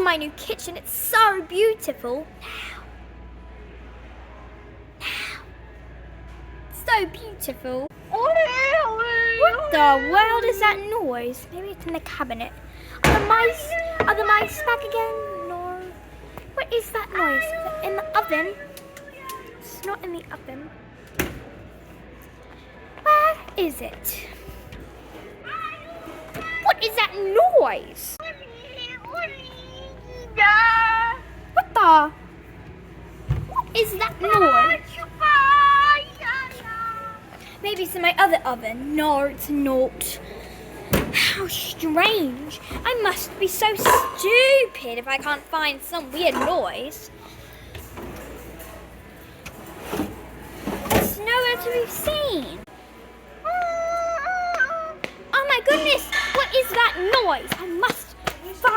my new kitchen. It's so beautiful. Now. So beautiful. What the world is that noise? Maybe it's in the cabinet. Are the mice back again? No. What is that noise? Is it in the oven? It's not in the oven. Where is it? What is that noise? What the? What is that noise? Maybe it's in my other oven. No, it's not. How strange. I must be so stupid if I can't find some weird noise. It's nowhere to be seen. Oh my goodness, what is that noise? I must find